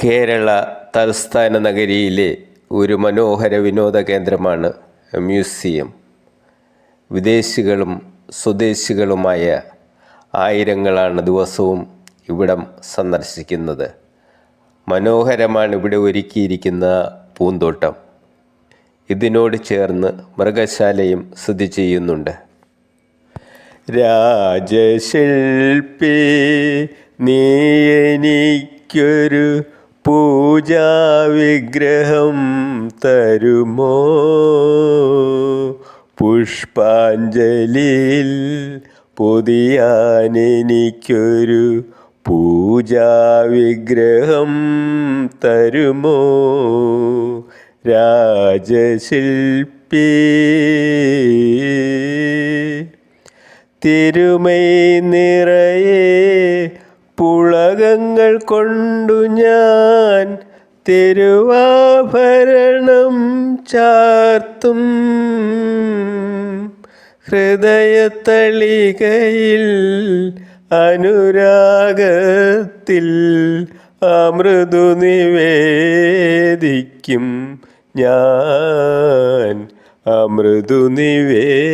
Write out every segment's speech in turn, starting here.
കേരള തലസ്ഥാന നഗരിയിലെ ഒരു മനോഹര വിനോദ കേന്ദ്രമാണ് മ്യൂസിയം. വിദേശികളും സ്വദേശികളുമായ ആയിരങ്ങളാണ് ദിവസവും ഇവിടം സന്ദർശിക്കുന്നത്. മനോഹരമാണ് ഇവിടെ ഒരുക്കിയിരിക്കുന്ന പൂന്തോട്ടം. ഇതിനോട് ചേർന്ന് മൃഗശാലയും സ്ഥിതി ചെയ്യുന്നുണ്ട്. രാജശില്പി നീ എനിക്കൊരു പൂജാവിഗ്രഹം തരുമോ? പുഷ്പാഞ്ജലിയിൽ പൊതിയാൻ എനിക്കൊരു പൂജാവിഗ്രഹം തരുമോ? രാജശില്പി തിരുമൈ നിറയെ പുളകങ്ങൾ കൊണ്ടു ഞാൻ തിരുവാഭരണം ചാർത്തും. ഹൃദയത്തളികയിൽ അനുരാഗത്തിൽ അമൃതു നിവേദിക്കും ഞാൻ, അമൃതു നിവേദിക്കും.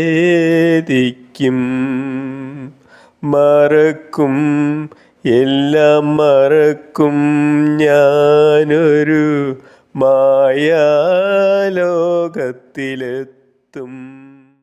മറക്കും, എല്ലാം മറക്കും ഞാനൊരു മായാലോകത്തിലെത്തും.